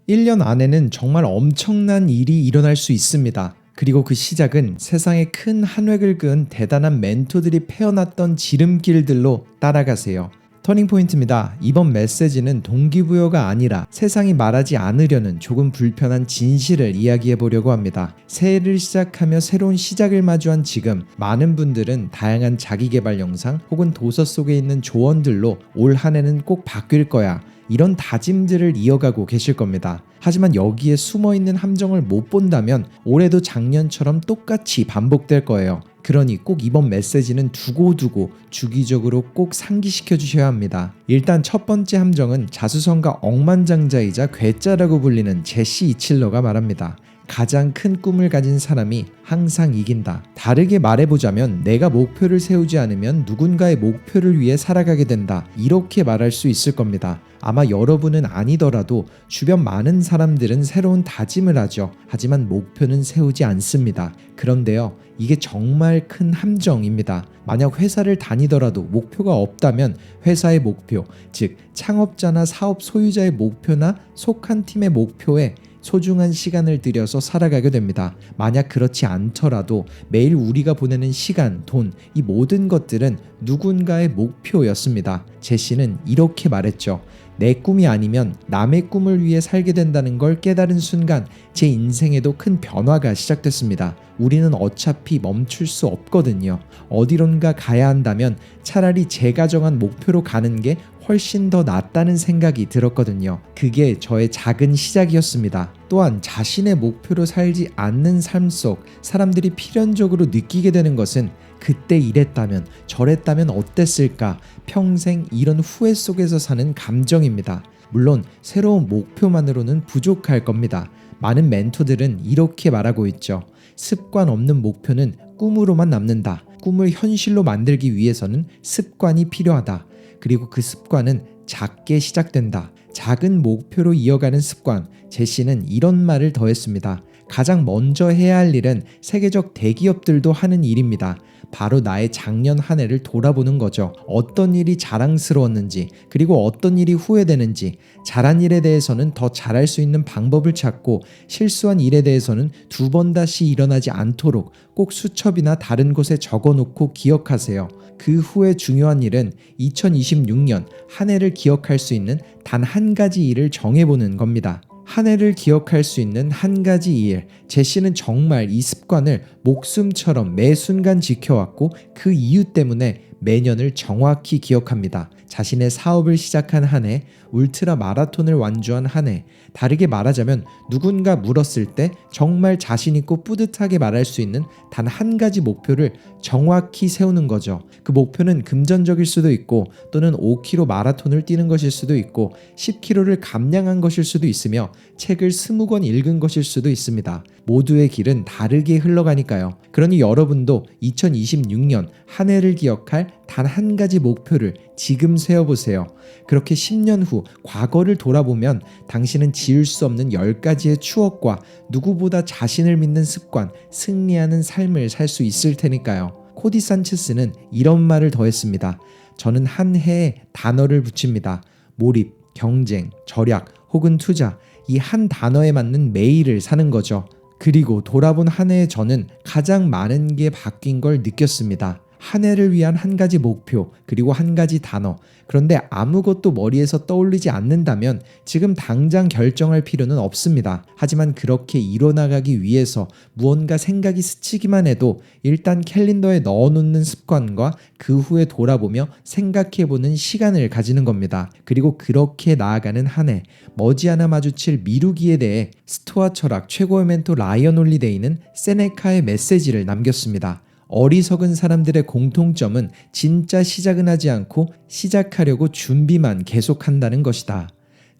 1년 안에는 정말 엄청난 일이 일어날 수 있습니다. 그리고 그 시작은 세상에 큰 한 획을 그은 대단한 멘토들이 패어났던 지름길들로 따라가세요. 터닝포인트입니다. 이번 메시지는 동기부여가 아니라 세상이 말하지 않으려는 조금 불편한 진실을 이야기해 보려고 합니다. 새해를 시작하며 새로운 시작을 마주한 지금, 많은 분들은 다양한 자기계발 영상 혹은 도서 속에 있는 조언들로 올 한 해는 꼭 바뀔 거야, 이런 다짐들을 이어가고 계실 겁니다. 하지만 여기에 숨어있는 함정을 못 본다면 올해도 작년처럼 똑같이 반복될 거예요. 그러니 꼭 이번 메시지는 두고두고 주기적으로 꼭 상기시켜 주셔야 합니다. 일단 첫 번째 함정은 자수성가 억만장자이자 괴짜라고 불리는 제시 이칠러가 말합니다. 가장 큰 꿈을 가진 사람이 항상 이긴다. 다르게 말해보자면 내가 목표를 세우지 않으면 누군가의 목표를 위해 살아가게 된다, 이렇게 말할 수 있을 겁니다. 아마 여러분은 아니더라도 주변 많은 사람들은 새로운 다짐을 하죠. 하지만 목표는 세우지 않습니다. 그런데요, 이게 정말 큰 함정입니다. 만약 회사를 다니더라도 목표가 없다면 회사의 목표, 즉 창업자나 사업 소유자의 목표나 속한 팀의 목표에 소중한 시간을 들여서 살아가게 됩니다. 만약 그렇지 않더라도 매일 우리가 보내는 시간, 돈, 이 모든 것들은 누군가의 목표였습니다. 제시는 이렇게 말했죠. 내 꿈이 아니면 남의 꿈을 위해 살게 된다는 걸 깨달은 순간 제 인생에도 큰 변화가 시작됐습니다. 우리는 어차피 멈출 수 없거든요. 어디론가 가야 한다면 차라리 제가 정한 목표로 가는 게 훨씬 더 낫다는 생각이 들었거든요. 그게 저의 작은 시작이었습니다. 또한 자신의 목표로 살지 않는 삶 속 사람들이 필연적으로 느끼게 되는 것은 그때 이랬다면 저랬다면 어땠을까, 평생 이런 후회 속에서 사는 감정입니다. 물론 새로운 목표만으로는 부족할 겁니다. 많은 멘토들은 이렇게 말하고 있죠. 습관 없는 목표는 꿈으로만 남는다. 꿈을 현실로 만들기 위해서는 습관이 필요하다. 그리고 그 습관은 작게 시작된다. 작은 목표로 이어가는 습관. 제시는 이런 말을 더했습니다. 가장 먼저 해야 할 일은 세계적 대기업들도 하는 일입니다. 바로 나의 작년 한 해를 돌아보는 거죠. 어떤 일이 자랑스러웠는지, 그리고 어떤 일이 후회되는지, 잘한 일에 대해서는 더 잘할 수 있는 방법을 찾고, 실수한 일에 대해서는 두 번 다시 일어나지 않도록 꼭 수첩이나 다른 곳에 적어놓고 기억하세요. 그 후에 중요한 일은 2026년 한 해를 기억할 수 있는 단 한 가지 일을 정해보는 겁니다. 한 해를 기억할 수 있는 한 가지 일. 제시는 정말 이 습관을 목숨처럼 매 순간 지켜왔고 그 이유 때문에 매년을 정확히 기억합니다. 자신의 사업을 시작한 한 해, 울트라 마라톤을 완주한 한 해, 다르게 말하자면 누군가 물었을 때 정말 자신 있고 뿌듯하게 말할 수 있는 단 한 가지 목표를 정확히 세우는 거죠. 그 목표는 금전적일 수도 있고 또는 5km 마라톤을 뛰는 것일 수도 있고 10km를 감량한 것일 수도 있으며 책을 20권 읽은 것일 수도 있습니다. 모두의 길은 다르게 흘러가니까요. 그러니 여러분도 2026년 한 해를 기억할 단 한 가지 목표를 지금 세워보세요. 그렇게 10년 후 과거를 돌아보면 당신은 지울 수 없는 10가지의 추억과 누구보다 자신을 믿는 습관, 승리하는 삶을 살 수 있을 테니까요. 코디 산체스는 이런 말을 더했습니다. 저는 한 해에 단어를 붙입니다. 몰입, 경쟁, 절약 혹은 투자, 이 한 단어에 맞는 매일을 사는 거죠. 그리고 돌아본 한 해의 저는 가장 많은 게 바뀐 걸 느꼈습니다. 한 해를 위한 한 가지 목표, 그리고 한 가지 단어. 그런데 아무것도 머리에서 떠올리지 않는다면 지금 당장 결정할 필요는 없습니다. 하지만 그렇게 이뤄나가기 위해서 무언가 생각이 스치기만 해도 일단 캘린더에 넣어놓는 습관과 그 후에 돌아보며 생각해보는 시간을 가지는 겁니다. 그리고 그렇게 나아가는 한 해, 머지않아 마주칠 미루기에 대해 스토아 철학 최고의 멘토 라이언 홀리데이는 세네카의 메시지를 남겼습니다. 어리석은 사람들의 공통점은 진짜 시작은 하지 않고 시작하려고 준비만 계속한다는 것이다.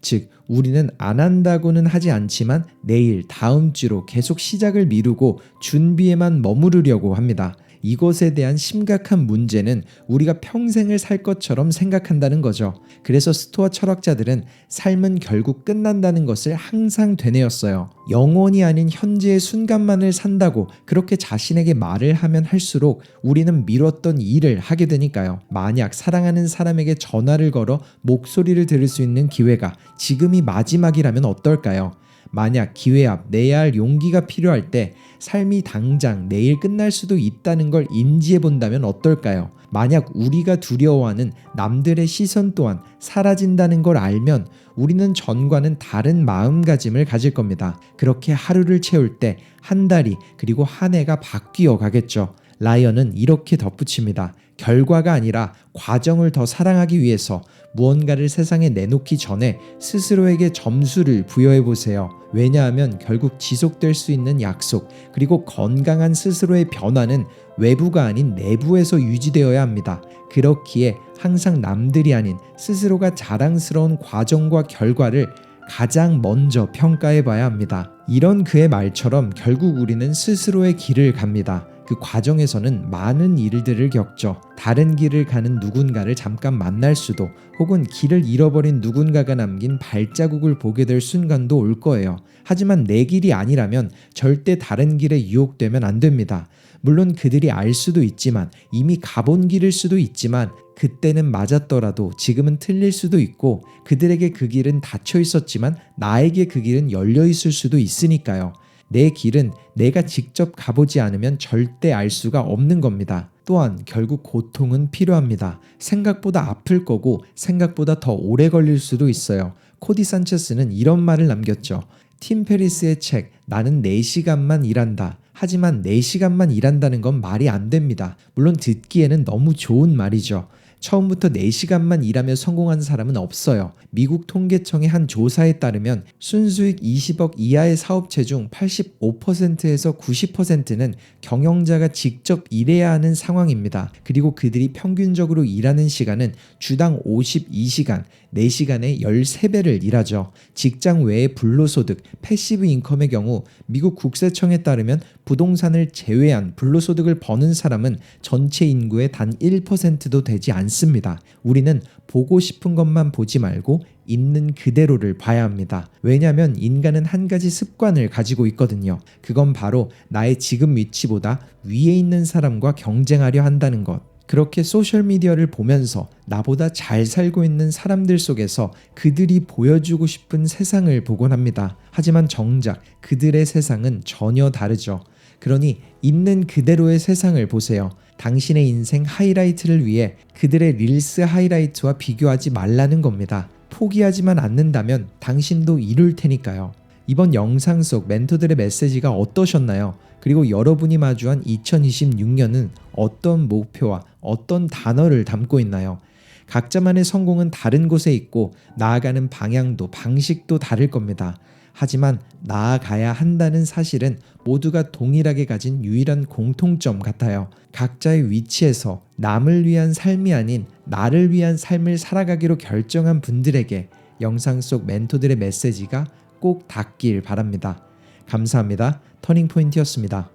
즉, 우리는 안 한다고는 하지 않지만 내일, 다음 주로 계속 시작을 미루고 준비에만 머무르려고 합니다. 이것에 대한 심각한 문제는 우리가 평생을 살 것처럼 생각한다는 거죠. 그래서 스토아 철학자들은 삶은 결국 끝난다는 것을 항상 되뇌었어요. 영원히 아닌 현재의 순간만을 산다고 그렇게 자신에게 말을 하면 할수록 우리는 미뤘던 일을 하게 되니까요. 만약 사랑하는 사람에게 전화를 걸어 목소리를 들을 수 있는 기회가 지금이 마지막이라면 어떨까요? 만약 기회 앞 내야 할 용기가 필요할 때 삶이 당장 내일 끝날 수도 있다는 걸 인지해 본다면 어떨까요? 만약 우리가 두려워하는 남들의 시선 또한 사라진다는 걸 알면 우리는 전과는 다른 마음가짐을 가질 겁니다. 그렇게 하루를 채울 때 한 달이 그리고 한 해가 바뀌어 가겠죠. 라이언은 이렇게 덧붙입니다. 결과가 아니라 과정을 더 사랑하기 위해서 무언가를 세상에 내놓기 전에 스스로에게 점수를 부여해 보세요. 왜냐하면 결국 지속될 수 있는 약속 그리고 건강한 스스로의 변화는 외부가 아닌 내부에서 유지되어야 합니다. 그렇기에 항상 남들이 아닌 스스로가 자랑스러운 과정과 결과를 가장 먼저 평가해 봐야 합니다. 이런 그의 말처럼 결국 우리는 스스로의 길을 갑니다. 그 과정에서는 많은 일들을 겪죠. 다른 길을 가는 누군가를 잠깐 만날 수도 혹은 길을 잃어버린 누군가가 남긴 발자국을 보게 될 순간도 올 거예요. 하지만 내 길이 아니라면 절대 다른 길에 유혹되면 안 됩니다. 물론 그들이 알 수도 있지만 이미 가본 길일 수도 있지만 그때는 맞았더라도 지금은 틀릴 수도 있고 그들에게 그 길은 닫혀 있었지만 나에게 그 길은 열려 있을 수도 있으니까요. 내 길은 내가 직접 가보지 않으면 절대 알 수가 없는 겁니다. 또한 결국 고통은 필요합니다. 생각보다 아플 거고 생각보다 더 오래 걸릴 수도 있어요. 코디 산체스는 이런 말을 남겼죠. 팀 페리스의 책 나는 4시간만 일한다. 하지만 4시간만 일한다는 건 말이 안 됩니다. 물론 듣기에는 너무 좋은 말이죠. 처음부터 4시간만 일하며 성공한 사람은 없어요. 미국 통계청의 한 조사에 따르면 순수익 20억 이하의 사업체 중 85%에서 90%는 경영자가 직접 일해야 하는 상황입니다. 그리고 그들이 평균적으로 일하는 시간은 주당 52시간, 4시간에 13배를 일하죠. 직장 외의 불로소득, 패시브 인컴의 경우 미국 국세청에 따르면 부동산을 제외한 불로소득을 버는 사람은 전체 인구의 단 1%도 되지 않습니다. 우리는 보고 싶은 것만 보지 말고 있는 그대로를 봐야 합니다. 왜냐하면 인간은 한 가지 습관을 가지고 있거든요. 그건 바로 나의 지금 위치보다 위에 있는 사람과 경쟁하려 한다는 것. 그렇게 소셜미디어를 보면서 나보다 잘 살고 있는 사람들 속에서 그들이 보여주고 싶은 세상을 보곤 합니다. 하지만 정작 그들의 세상은 전혀 다르죠. 그러니 있는 그대로의 세상을 보세요. 당신의 인생 하이라이트를 위해 그들의 릴스 하이라이트와 비교하지 말라는 겁니다. 포기하지만 않는다면 당신도 이룰 테니까요. 이번 영상 속 멘토들의 메시지가 어떠셨나요? 그리고 여러분이 마주한 2026년은 어떤 목표와 어떤 단어를 담고 있나요? 각자만의 성공은 다른 곳에 있고 나아가는 방향도 방식도 다를 겁니다. 하지만 나아가야 한다는 사실은 모두가 동일하게 가진 유일한 공통점 같아요. 각자의 위치에서 남을 위한 삶이 아닌 나를 위한 삶을 살아가기로 결정한 분들에게 영상 속 멘토들의 메시지가 꼭 닿길 바랍니다. 감사합니다. 터닝포인트였습니다.